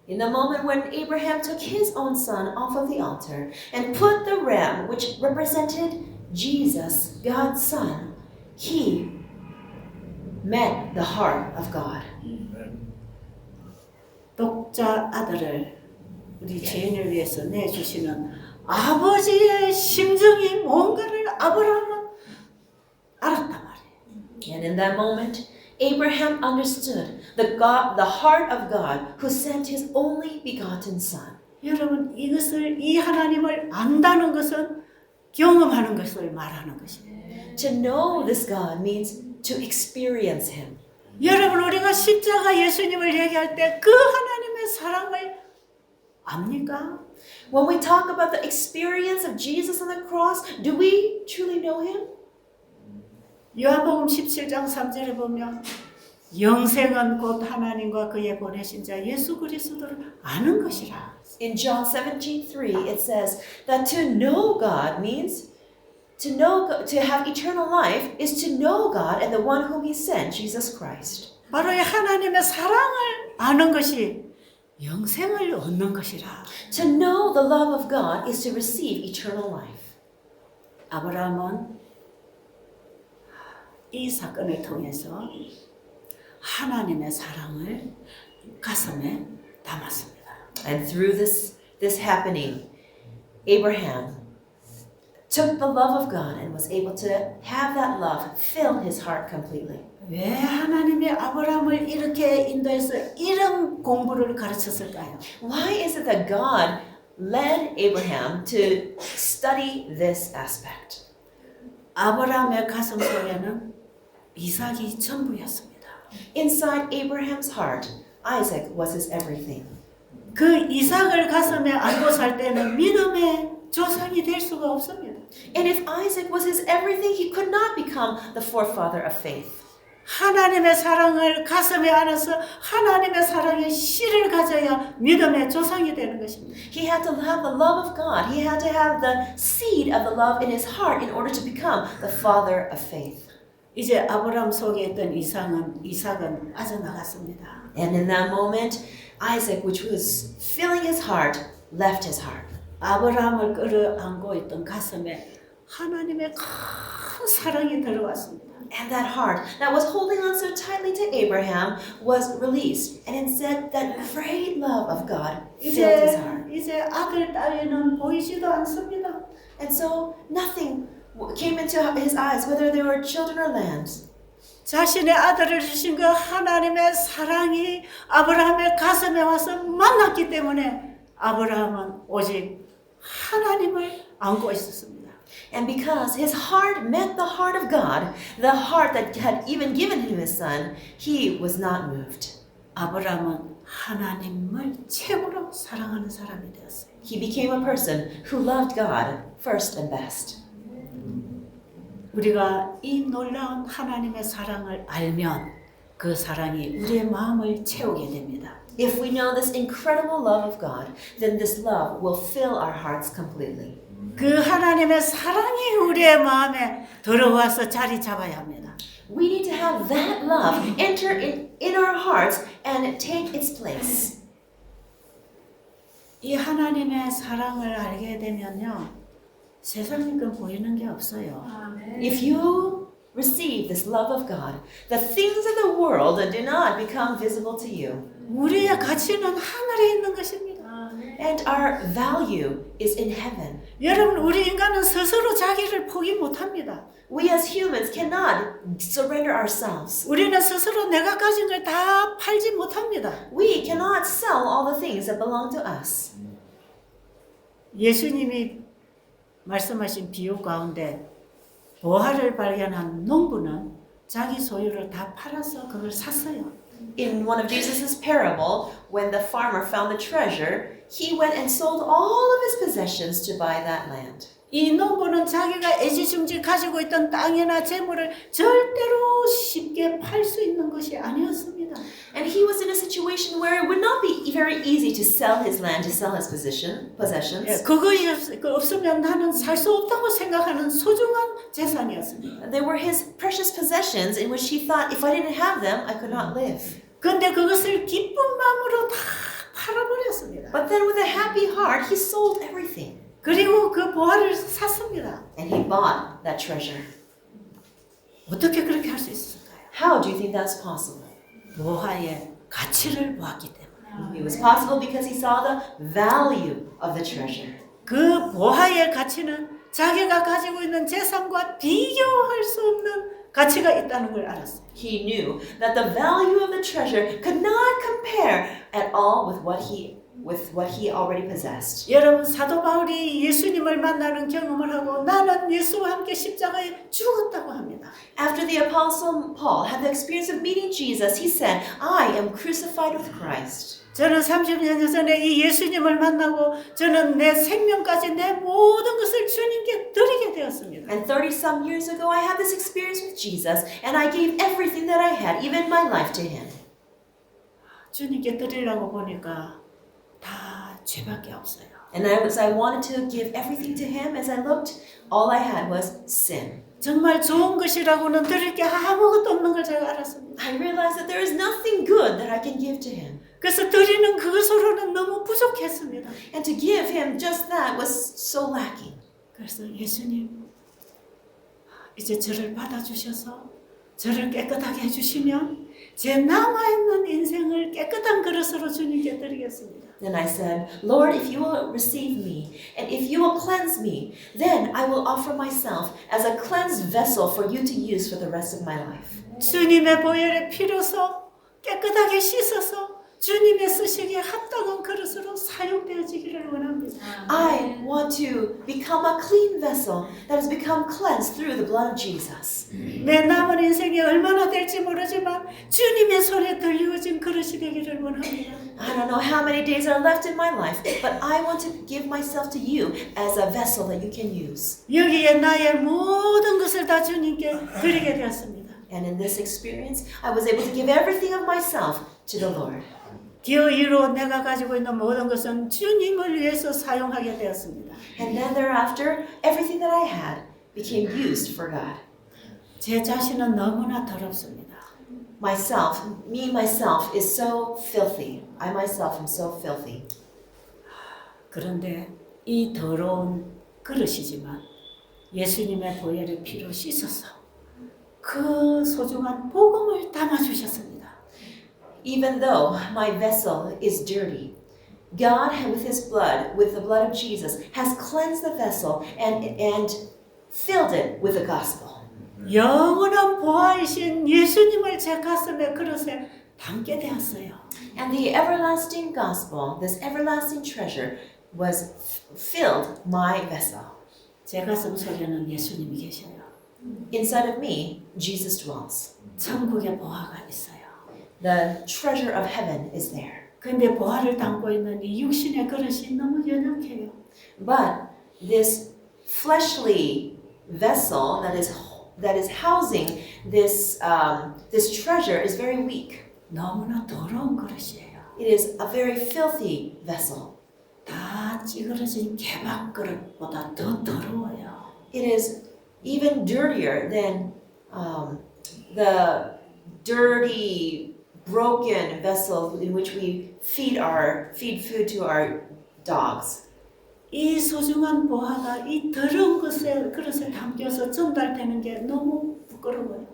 In the moment when Abraham took his own son off of the altar and put the ram, which represented Jesus, God's son, he met the heart of God. 독자 아들을 우리 죄인을 위해서 내주시는 아버지의 심정이 뭔가를 아브라함은 알았단 말이에요. And in that moment, Abraham understood the heart of God who sent his only begotten son. 여러분, 이 하나님을 안다는 것은 경험하는 것을 말하는 것이에요. To know this God means to experience him. 여러분, 우리가 십자가 예수님을 얘기할 때 그 하나님의 사랑을 압니까? When we talk about the experience of Jesus on the cross, do we truly know him? 요한복음 17장 3절에 보면 영생은 곧 하나님과 그의 보내신 자 예수 그리스도를 아는 것이라. In John 17:3, it says that to know God means to have eternal life is to know God and the one whom he sent, Jesus Christ. 바로 이 하나님의 사랑을 아는 것이 영생을 얻는 것이라. To know the love of God is to receive eternal life. 아브라함은 이 사건을 통해서 하나님의 사랑을 가슴에 담았습니다. And through this happening, Abraham took the love of God and was able to have that love fill his heart completely. 왜 하나님이 아브라함을 이렇게 인도해서 이런 공부를 가르쳤을까요? Why is it that God led Abraham to study this aspect? 아브라함의 가슴 속에는 이삭이 전부였습니다. Inside Abraham's heart, Isaac was his everything. 그 이삭을 가슴에 안고 살 때는 믿음의 조상이 될 수가 없습니다. And if Isaac was his everything, he could not become the forefather of faith. 하나님의 사랑을 가슴에 안아서 하나님의 사랑의 씨를 가져야 믿음의 조상이 되는 것입니다. He had to have the love of God. He had to have the seed of the love in his heart in order to become the father of faith. 이제 아브라함 속에 있던 이삭은 빠져나갔습니다. And in that moment, Isaac, which was filling his heart, left his heart. 아브라함을 끌어안고 있던 가슴에 하나님의 큰 사랑이 들어왔습니다. And that heart that was holding on so tightly to Abraham was released. And instead, that great love of God filled his heart. 이제 아들, 딸에는 보이지도 않습니다. And so nothing came into his eyes, whether they were children or lambs. 자신의 아들을 주신 그 하나님의 사랑이 아브라함의 가슴에 와서 만났기 때문에 아브라함은 오직 하나님을 안고 있었습니다. And because his heart met the heart of God, the heart that had even given him his son, he was not moved. 아브라함은 하나님을 최고로 사랑하는 사람이 되었어요. He became a person who loved God first and best. 우리가 이 놀라운 하나님의 사랑을 알면 그 사랑이 우리의 마음을 채우게 됩니다. If we know this incredible love of God, then this love will fill our hearts completely. 그 하나님의 사랑이 우리의 마음에 들어와서 자리 잡아야 합니다. We need to have that love enter in our hearts and take its place. 이 하나님의 사랑을 알게 되면요, 세상에 그 보이는 게 없어요. If you receive this love of God, the things of the world do not become visible to you. 우리의 가치는 하늘에 있는 것입니다. And our value is in heaven. 여러분, 우리 인간은 스스로 자기를 포기 못합니다. We as humans cannot surrender ourselves. 우리는 스스로 내가 가진 걸 다 팔지 못합니다. We cannot sell all the things that belong to us. 예수님이 말씀하신 비유 가운데 보화를 발견한 농부는 자기 소유를 다 팔아서 그걸 샀어요. In one of Jesus' parable, when the farmer found the treasure, he went and sold all of his possessions to buy that land. 이 농부는 자기가 애지중지 가지고 있던 땅이나 재물을 절대로 쉽게 팔 수 있는 것이 아니었습니다. And he was in a situation where it would not be very easy to sell his land, to sell his possessions. 그거 없으면 나는 살 수 없다고 생각하는 소중한 재산이었습니다. They were his precious possessions in which he thought, if I didn't have them, I could not live. 그런데 그것을 기쁜 마음으로 다 팔아버렸습니다. But then with a happy heart, he sold everything. 그리고 그 보화를 샀습니다. And he bought that treasure. 어떻게 그렇게 할 수 있을까요? How do you think that's possible? 보화의 가치를 보았기 때문에. It was possible because he saw the value of the treasure. 그 보화의 가치는 자기가 가지고 있는 재산과 비교할 수 없는 가치가 있다는 걸 알았어요. He knew that the value of the treasure could not compare at all with what he already possessed. 여러분 사도 바울이 예수님을 만나는 경험을 하고 나는 예수와 함께 십자가에 죽었다고 합니다. After the apostle Paul had the experience of meeting Jesus, he said, I am crucified with Christ. 저는 30년 전에 이 예수님을 만나고 저는 내 생명까지 내 모든 것을 주님께 드리게 되었습니다. And 30-some years ago, I had this experience with Jesus, and I gave everything that I had, even my life, to him. 주님께 드리려고 보니까 다 죄밖에 없어요. And as I wanted to give everything to him, as I looked, all I had was sin. 정말 좋은 것이라고는 드릴 게 아무것도 없는 걸 제가 알았습니다. I realized that there is nothing good that I can give to him. 그래서 드리는 그것으로는 너무 부족했습니다. And to give him just that was so lacking. 그래서 예수님 이제 저를 받아주셔서 저를 깨끗하게 해주시면 제 남아있는 인생을 깨끗한 그릇으로 주님께 드리겠습니다. Then I said, Lord, if you will receive me, and if you will cleanse me, then I will offer myself as a cleansed vessel for you to use for the rest of my life. 주님의 보혈의 피로서 깨끗하게 씻어서 주님의 쓰시기에 합당한 그릇으로 사용되어지기를 원합니다. I want to become a clean vessel that has become cleansed through the blood of Jesus. 내 남은 인생이 얼마나 될지 모르지만 주님의 손에 들려진 그릇이 되기를 원합니다. I don't know how many days are left in my life, but I want to give myself to you as a vessel that you can use. 여기에 나의 모든 것을 다 주님께 드리게 되었습니다. And in this experience, I was able to give everything of myself to the Lord. 그 이후로 내가 가지고 있는 모든 것은 주님을 위해서 사용하게 되었습니다. And then thereafter, everything that I had became used for God. 제 자신은 너무나 더럽습니다. Myself is so filthy. I myself am so filthy. 그런데 이 더러운 그릇이지만 예수님의 보혈의 피로 씻어서 그 소중한 복음을 담아주셨습니다. Even though my vessel is dirty, God, with His blood, with the blood of Jesus, has cleansed the vessel and filled it with the gospel. 영원한 보화이신 예수님을 제 가슴에 그릇에 담게 되었어요. And the everlasting gospel, this everlasting treasure, was filled my vessel. 제 가슴 속에는 예수님이 계셔요. Inside of me, Jesus dwells. 천국의 보화가 있어요. The treasure of heaven is there. 근데 보화를 담고 있는 이 육신의 그릇이 너무 연약해요. But this fleshly vessel that is housing this treasure is very weak. 너무나 더러운 그릇이에요. It is a very filthy vessel. 다 찌그러진 개밥 그릇보다 더 더러워요. It is even dirtier than the dirty, broken vessel in which we feed food to our dogs. 이 소중한 보화가 이 더러운 그릇에 담겨서 전달되는 게 너무 부끄러워요.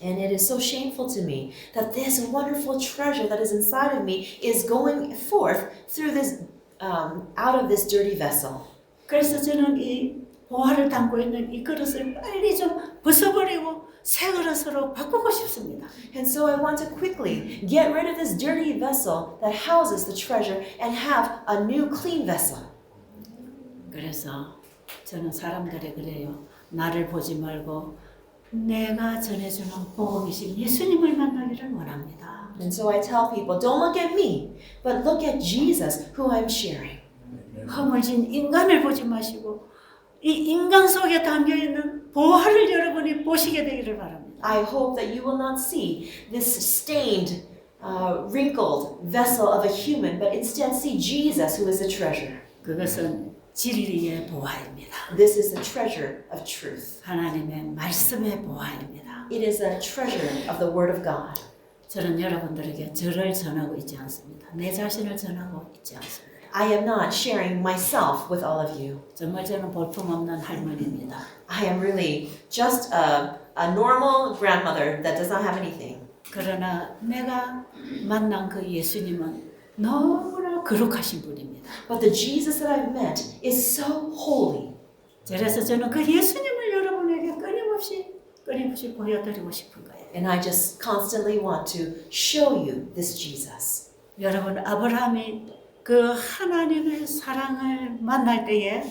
And it is so shameful to me that this wonderful treasure that is inside of me is going forth through this, out of this dirty vessel. 그래서 저는 이 보화를 담고 있는 이 그릇을 빨리 좀 벗어버리고 새 그릇으로 바꾸고 싶습니다. And so I want to quickly get rid of this dirty vessel that houses the treasure and have a new clean vessel. 그래서 저는 사람들에 그래요. 나를 보지 말고 내가 전해주는 복음이신 예수님을 만나기를 원합니다. And so I tell people, don't look at me, but look at Jesus, who I'm sharing. 허물진 인간을 보지 마시고 이 인간 속에 담겨 있는 보화를 여러분이 보시게 되기를 바랍니다. I hope that you will not see this stained, wrinkled vessel of a human, but instead see Jesus, who is the treasure. 그것은 진리의 보화입니다. This is the treasure of truth. 하나님의 말씀의 보화입니다. It is a treasure of the Word of God. 저는 여러분들에게 저를 전하고 있지 않습니다. 내 자신을 전하고 있지 않습니다. I am not sharing myself with all of you. 정말 저는 볼품없는 할머니입니다. I am really just a normal grandmother that does not have anything. 그러나 내가 만난 그 예수님은 너무나 거룩하신 분입니다. But the Jesus that I've met is so holy. 그래서 저는 그 예수님을 여러분에게 끊임없이 보여드리고 싶은 거예요. And I just constantly want to show you this Jesus. 여러분, 아브라함이 그 하나님의 사랑을 만날 때에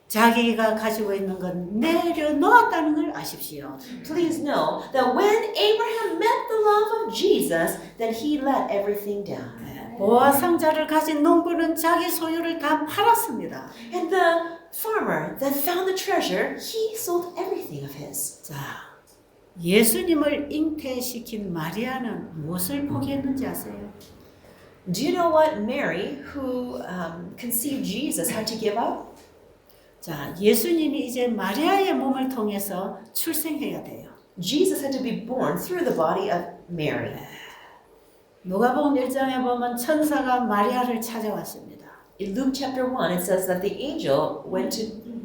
자기가 가지고 있는 건 내려놓았다는 걸 아십시오. Please know that when Abraham met the love of Jesus, then he let everything down. 보화 상자를 가진 농부는 자기 소유를 다 팔았습니다. And the farmer that found the treasure, he sold everything of his. 자, 예수님을 잉태시킨 마리아는 무엇을 포기했는지 아세요? Do you know what Mary, who conceived Jesus, had to give up? 자, 예수님이 이제 마리아의 몸을 통해서 출생해야 돼요. Jesus had to be born through the body of Mary. 누가복음 1장에 보면 천사가 마리아를 찾아왔습니다. In Luke chapter 1, it says that the angel went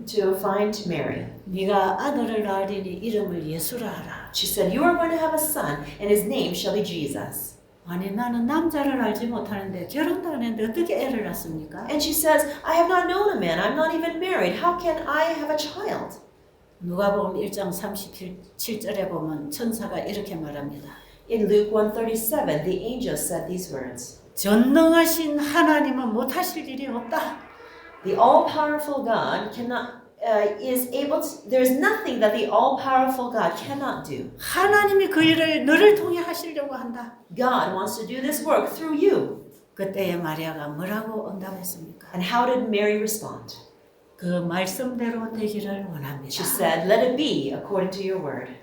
to find Mary. 네가 아들을 낳으리니 이름을 예수라 하라. She said, "You are going to have a son, and his name shall be Jesus." 아니 나는 남자를 알지 못하는데 결혼도 안 했는데 어떻게 애를 낳습니까? And she says, "I have not known a man. I'm not even married. How can I have a child?" 누가복음 1장 37절에 보면 천사가 이렇게 말합니다. In Luke 1:37, the angel said these words. 전능하신 하나님은 못하실 일이 없다. The all-powerful God is able to, there is nothing that the all-powerful God cannot do. 하나님이 그 일을 너를 통해 하시려고 한다. God wants to do this work through you. 그때에 마리아가 뭐라고 응답했습니까? And how did Mary respond? 그 말씀대로 되기를 원합니다. She said, "Let it be according to your word."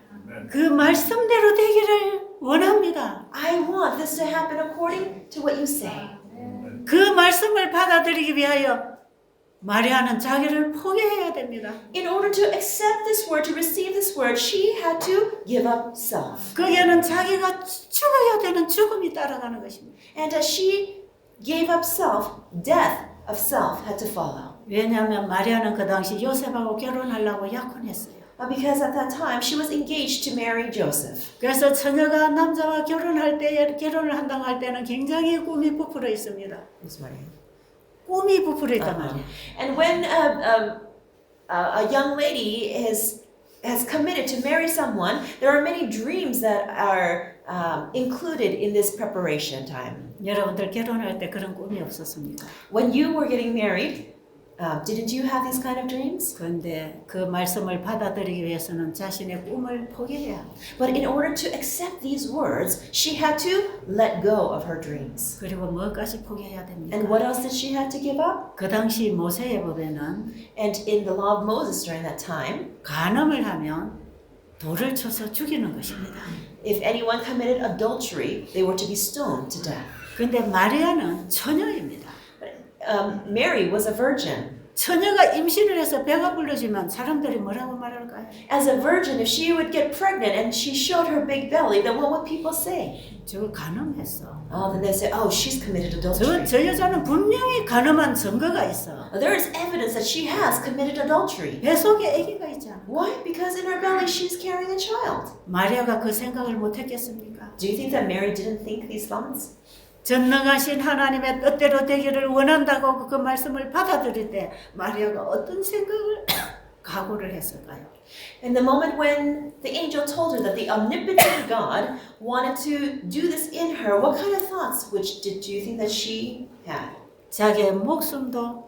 그 말씀대로 되기를 원합니다. I want this to happen according to what you say. 그 말씀을 받아들이기 위하여 마리아는 자기를 포기해야 됩니다. In order to accept this word, to receive this word, she had to give up self. 거기에는 자기가 죽어야 되는 죽음이 따라가는 것입니다. And as she gave up self, death of self had to follow. 왜냐하면 마리아는 그 당시 요셉하고 결혼하려고 약혼했어요. Because at that time, she was engaged to marry Joseph. 그래서 처녀가 남자와 결혼을 한다고 할 때는 굉장히 꿈이 부풀어 있습니다. Who's marrying? 꿈이 부풀어 있단 말이에요. And when a young lady has committed to marry someone, there are many dreams that are included in this preparation time. 여러분들 결혼할 때 그런 꿈이 없었습니까? When you were getting married, didn't you have these kind of dreams? 그런데 그 말씀을 받아들이기 위해서는 자신의 꿈을 포기해야 합니다. But in order to accept these words, she had to let go of her dreams. 그리고 뭐까지 포기해야 됩니까? And what else did she have to give up? 그 당시 모세의 법에는 And in the law of Moses during that time, 간음을 하면 돌을 쳐서 죽이는 것입니다. if anyone committed adultery, they were to be stoned to death. 근데 마리아는 처녀입니다. Mary was a virgin. 처녀가 임신을 해서 배가 불러지면 사람들이 뭐라고 말할까요? As a virgin, if she would get pregnant and she showed her big belly, then what would people say? 저거 간음했어. Oh, then they say, "Oh, she's committed adultery." 저 여자는 분명히 간음한 증거가 있어. There is evidence that she has committed adultery. 배 속에 아기가 있잖아. Why? Because in her belly she's carrying a child. 마리아가 그 생각을 못했겠습니까? Do you think that Mary didn't think these thoughts? 전능하신 하나님의 뜻대로 되기를 원한다고 그 말씀을 받아들일 때 마리아가 어떤 생각을 각오를 했을까요? In the moment when the angel told her that the omnipotent God wanted to do this in her, what kind of thoughts do you think that she had? 자기의 목숨도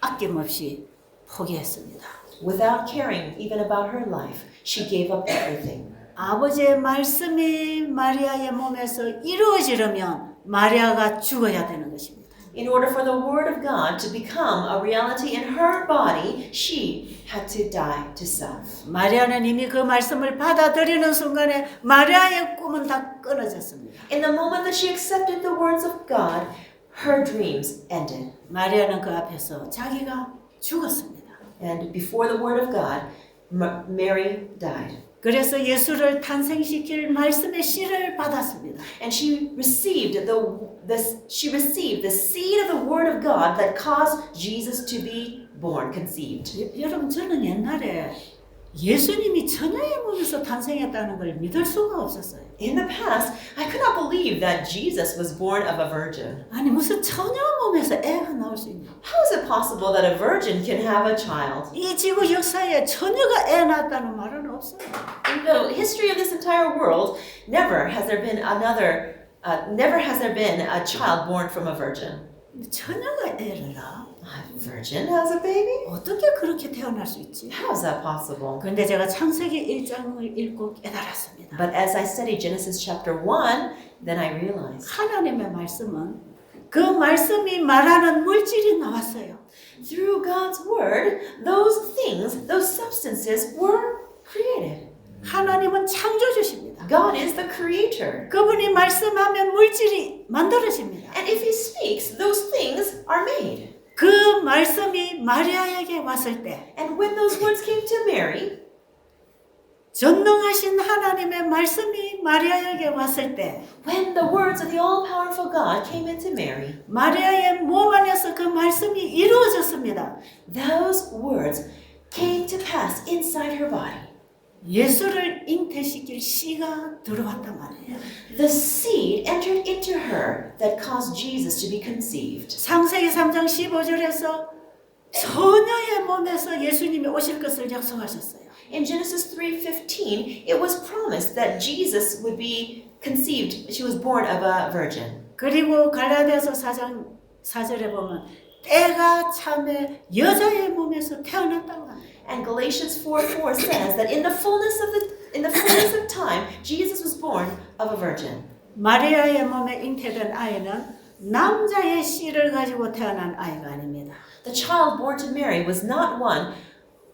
아낌없이 포기했습니다. Without caring even about her life, she gave up everything. 아버지의 말씀이 마리아의 몸에서 이루어지려면 마리아가 죽어야 되는 것입니다. In order for the Word of God to become a reality in her body, she had to die to self. 마리아는 이미 그 말씀을 받아들이는 순간에 마리아의 꿈은 다 끊어졌습니다. In the moment that she accepted the words of God, her dreams ended. 마리아는 그 앞에서 자기가 죽었습니다. And before the Word of God, Mary died. 그래서 예수를 탄생시킬 말씀의 씨를 받았습니다. And she received the seed of the Word of God that caused Jesus to be born, conceived. 여러분 저는 옛날에 예수님이 처녀의 몸에서 탄생했다는 걸 믿을 수가 없었어요. In the past, I could not believe that Jesus was born of a virgin. 아니 무슨 처녀 몸에서 애가 나올 수 있냐? How is it possible that a virgin can have a child? 이 지구 역사에 처녀가 애 낳았다는 말은 없어요. In the history of this entire world, never has there been a child born from a virgin. 처녀가 애를 낳아? A virgin has a baby? 어떻게 그렇게 태어날 수 있지? How is that possible? 그런데 제가 창세기 1장을 읽고 깨달았습니다. But as I studied Genesis chapter 1, then I realized 하나님의 말씀은 그 말씀이 말하는 물질이 나왔어요. through God's word, those things, those substances were created. 하나님은 창조주십니다. God is the creator. 그분이 말씀하면 물질이 만들어집니다. And if he speaks, those things are made. 그 말씀이 마리아에게 왔을 때 And when those words came to Mary, 전능하신 하나님의 말씀이 마리아에게 왔을 때 when the words of the all-powerful God came into Mary, 마리아의 몸 안에서 그 말씀이 이루어졌습니다. those words came to pass inside her body. 예수를 잉태시킬 씨가 들어왔단 말이에요. The seed entered into her that caused Jesus to be conceived. 창세기 3장 15절에서 처녀의 몸에서 예수님이 오실 것을 약속하셨어요. In Genesis 3:15, it was promised that Jesus would be conceived. She was born of a virgin. 그리고 갈라디아서 4장 4절에 보면 때가 참에 여자의 몸에서 태어났다고 합니다. And Galatians 4:4 says that in the fullness of time, Jesus was born of a virgin. 마리아의 몸에 잉태된 아이는 남자의 씨를 가지고 태어난 아이가 아닙니다. The child born to Mary was not one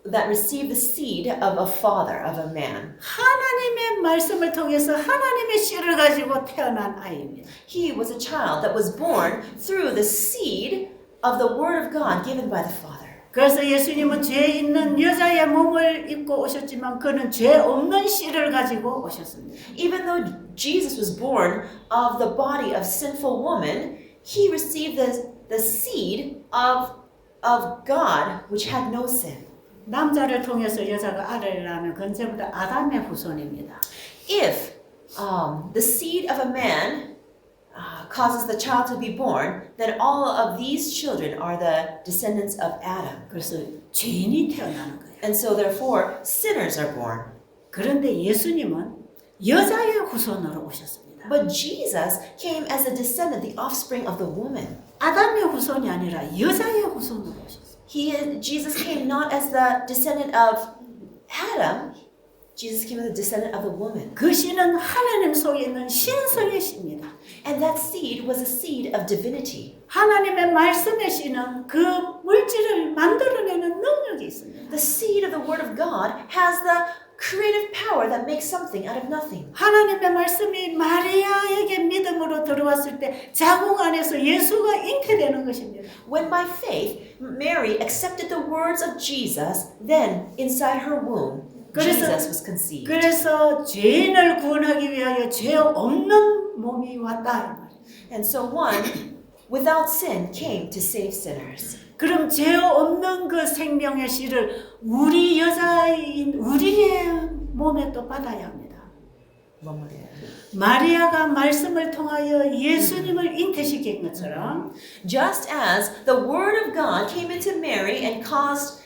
that received the seed of a father, of a man. 하나님의 말씀을 통해서 하나님의 씨를 가지고 태어난 아이입니다. He was a child that was born through the seed of the word of God given by the Father. 그래서 예수님은 죄 있는 여자의 몸을 입고 오셨지만 그는 죄 없는 씨를 가지고 오셨습니다. Even though Jesus was born of the body of sinful woman, he received the seed of God which had no sin. 남자를 통해서 여자가 아들을 낳으면 그건 전부 다 아담의 후손입니다. If the seed of a man causes the child to be born, then all of these children are the descendants of Adam. 그래서 죄인이 태어나는 거예요. And so therefore, sinners are born. 그런데 예수님은 여자의 후손으로 오셨습니다. But Jesus came as a descendant, the offspring of the woman. 아담의 후손이 아니라 여자의 후손으로 오셨어요. Jesus came not as the descendant of Adam. Jesus came as a descendant of the woman. 그 씨는 하나님 속에 있는 신성의 씨입니다. And that seed was a seed of divinity. 하나님의 말씀의 씨는 그 물질을 만들어내는 능력이 있습니다. The seed of the Word of God has the creative power that makes something out of nothing. 하나님의 말씀이 마리아에게 믿음으로 들어왔을 때 자궁 안에서 예수가 잉태되는 것입니다. When by faith Mary accepted the words of Jesus, then inside her womb Jesus was conceived. 그래서 죄인을 구원하기 위하여 죄 없는 몸이 왔다 이 말이에요. And so one without sin came to save sinners. 그럼 죄 없는 그 생명의 씨를 우리 여자인 우리의 몸에 또 받아야 합니다. 마리아가 말씀을 통하여 예수님을 잉태시킨 것처럼 Just as the word of God came into Mary and caused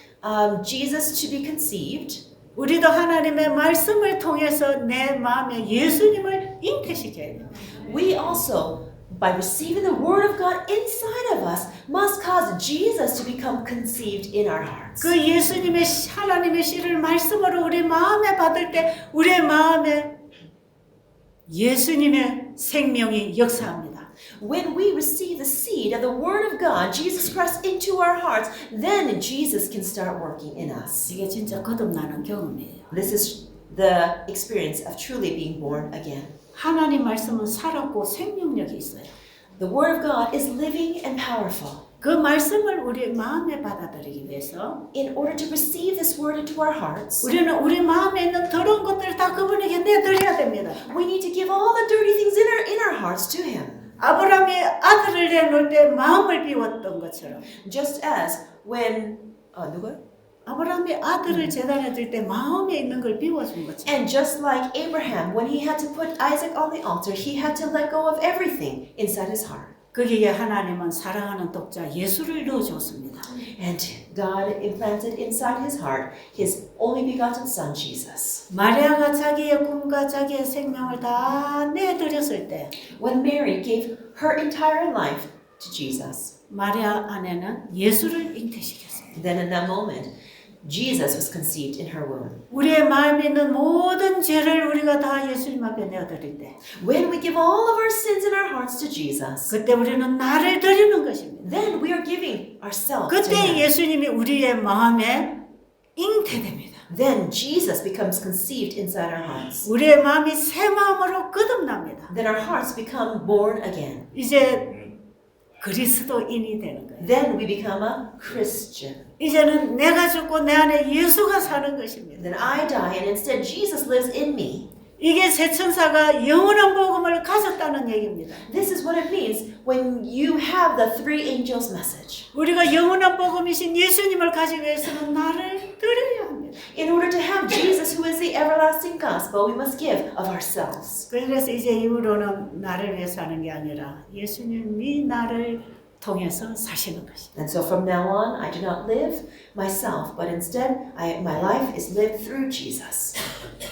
Jesus to be conceived, 우리도 하나님의 말씀을 통해서 내 마음에 예수님을 잉태시켜야 됩니다. we also, by receiving the word of God inside of us, must cause Jesus to become conceived in our hearts. 그 예수님의 하나님의 씨를 말씀으로 우리 마음에 받을 때 우리의 마음에 예수님의 생명이 역사합니다. When we receive the seed of the Word of God, Jesus Christ, into our hearts, then Jesus can start working in us. 이게 진짜 거듭나는 경험이에요. This is the experience of truly being born again. 하나님 말씀은 살았고 생명력이 있어요. The Word of God is living and powerful. 그 말씀을 우리 마음에 받아들이기 위해서 In order to receive this Word into our hearts, 우리는 우리 마음에 있는 더러운 것들을 다 그분에게 내드려야 됩니다. we need to give all the dirty things in our hearts to Him. 아브라함이 아들을 내놓을 때 마음을 비웠던 것처럼 Just as when 누구요? 아브라함이 아들을 제단에 들 때 마음에 있는 걸 비워준 것처럼 And just like Abraham, when he had to put Isaac on the altar, he had to let go of everything inside his heart. 거기에 하나님은 사랑하는 독자 예수를 넣어줬습니다. And God implanted inside his heart his only begotten Son, Jesus. 마리아가 자기의 꿈과 자기의 생명을 다 내드렸을 때 When Mary gave her entire life to Jesus, 마리아 안에는 예수를 잉태시켰어요. then in that moment, Jesus was conceived in her womb. 우리의 마음에 있는 모든 죄를 우리가 다 예수님 앞에 내어드릴 때 When we give all of our sins in our hearts to Jesus, 그때 우리는 나를 드리는 것입니다. then we are giving ourselves to 그때 Him. 예수님이 우리의 마음에 잉태됩니다. Then Jesus becomes conceived inside our hearts. 우리의 마음이 새 마음으로 거듭납니다. Then our hearts become born again. 이제 그리스도인이 되는 거예요. Then we become a Christian. 이제는 내가 죽고 내 안에 예수가 사는 것입니다. Then I die and instead Jesus lives in me. 이게 새 천사가 영원한 복음을 가졌다는 얘기입니다. This is what it means when you have the three angels' message. 우리가 영원한 복음이신 예수님을 가지기 위해서는 나를 드려야 합니다. In order to have Jesus, who is the everlasting gospel, we must give of ourselves. 그래서 이제 이후로는 나를 위해 사는 게 아니라 예수님이 나를 통해서 사시는 것입니다. And so from now on, I do not live myself, but instead my life is lived through Jesus.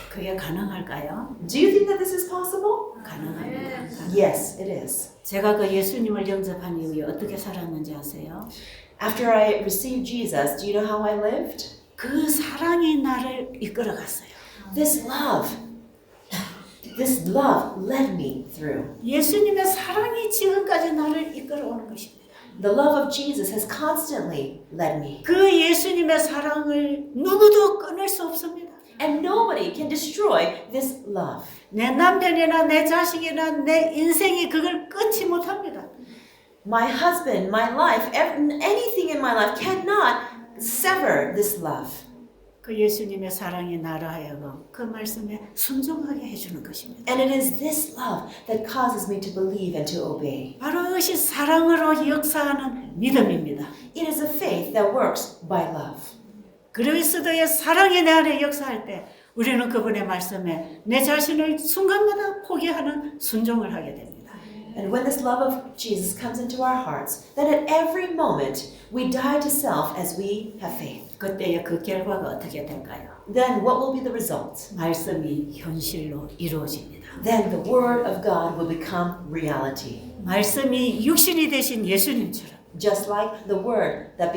그게 가능할까요? Do you think that this is possible? 가능합니다. Yes, it is. 제가 그 예수님을 영접한 이후에 어떻게 살았는지 아세요? After I received Jesus, do you know how I lived? 그 사랑이 나를 이끌어갔어요. This love led me through. 예수님의 사랑이 지금까지 나를 이끌어오는 것입니다. The love of Jesus has constantly led me. 그 예수님의 사랑을 누구도 끊을 수 없습니다. And nobody can destroy this love. 내 남편이나 내 자식이나 내 인생이 그걸 끊지 못합니다. My husband, my life, anything in my life cannot sever this love. 그 예수님의 사랑이 나를 하여금 그 말씀에 순종하게 해주는 것입니다. And it is this love that causes me to believe and to obey. 바로 이것이 사랑으로 역사하는 믿음입니다. It is a faith that works by love. 그리스도의 사랑이 내 안에 역사할 때 우리는 그분의 말씀에 내 자신을 순간마다 포기하는 순종을 하게 됩니다. And when this love of Jesus comes into our hearts, then at every moment we die to self as we have faith. 그때의 그 결과가 어떻게 될까요? Then what will be the result? 말씀이 현실로 이루어집니다. Then the word of God will become reality. 말씀이 육신이 되신 예수님처럼 Just like the word that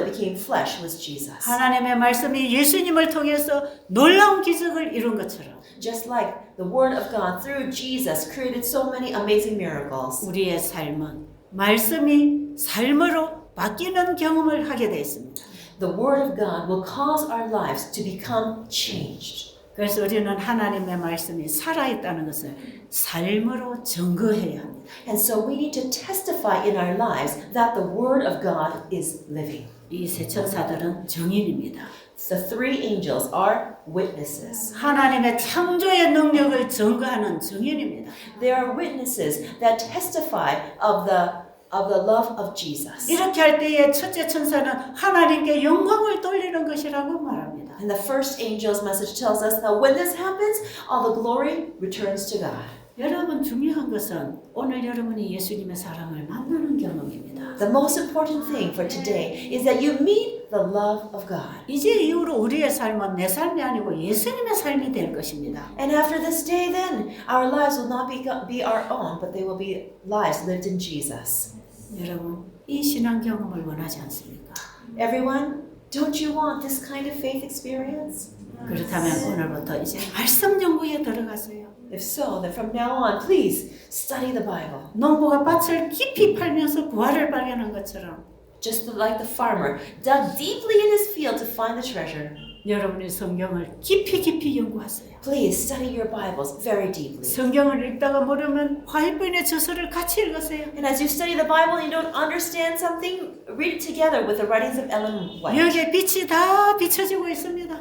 became flesh was Jesus. 하나님의 말씀이 예수님을 통해서 놀라운 기적을 이룬 것처럼 Just like the word of God through Jesus created so many amazing miracles. 우리의 삶은 말씀이 삶으로 바뀌는 경험을 하게 되어 있습니다. The word of God will cause our lives to become changed. 그래서 우리는 하나님의 말씀이 살아있다는 것을 삶으로 증거해야 합니다. And so we need to testify in our lives that the word of God is living. 이 세 천사들은 증인입니다. The three angels are witnesses. 하나님의 창조의 능력을 증거하는 증인입니다. They are witnesses that testify of the love of Jesus. 이렇게 할 때에 첫째 천사는 하나님께 영광을 돌리는 것이라고 말합니다. And the first angel's message tells us that when this happens, all the glory returns to God. 여러분 중요한 것은 오늘 여러분이 예수님의 사랑을 만나는 경험입니다. The most important thing for today is that you meet the love of God. 이제 이후로 우리의 삶은 내 삶이 아니고 예수님의 삶이 될 것입니다. And after this day, then our lives will not be our own, but they will be lives lived in Jesus. 여러분 이 신앙 경험을 원하지 않습니까? Everyone, don't you want this kind of faith experience? 그렇다면 오늘부터 이제 말씀 연구에 들어가세요. If so, then from now on, please study the Bible. 농부가 밭을 깊이 팔면서 부활을 발견한 것처럼 Just like the farmer dug deeply in his field to find the treasure. 여러분의 성경을 깊이 연구하세요. Please study your Bibles very deeply. 성경을 읽다가 모르면 화이부인의 저서를 같이 읽으세요. And as you study the Bible and you don't understand something, read it together with the writings of Ellen White. 여기에 빛이 다 비춰지고 있습니다.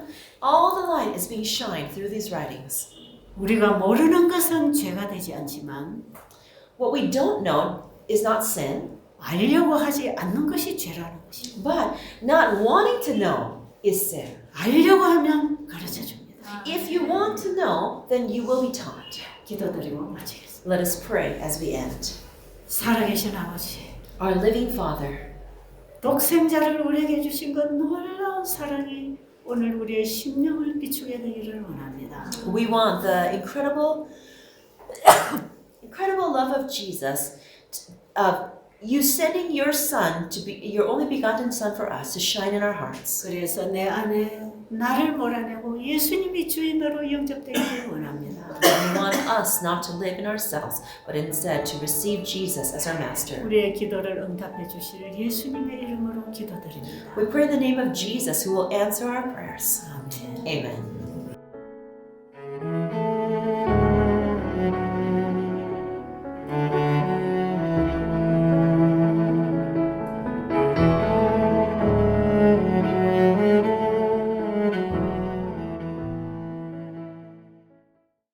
All the light is being shined through these writings. 우리가 모르는 것은 죄가 되지 않지만 What we don't know is not sin, 알려고 하지 않는 것이 죄라는 것입니다. but not wanting to know is sin. 알려고 하면 가르쳐 줍니다. If you want to know, then you will be taught. 기도드리고 마치겠습니다. Let us pray as we end. 살아계신 아버지, Our living Father, 독생자를 우리에게 주신 것 놀라운 사랑이 오늘 우리의 심령을 비추게 되기를 원합니다. we want the incredible love of Jesus, of you sending your Son to be your only begotten Son for us to shine in our hearts. 그래서 내 안에 나를 몰아내고 예수님이 주인으로 영접되기를 원합니다. We want us not to live in ourselves, but instead to receive Jesus as our Master. 우리의 기도를 응답해 주실 예수님의 이름으로 기도드립니다. We pray in the name of Jesus, who will answer our prayers. 아멘. Amen.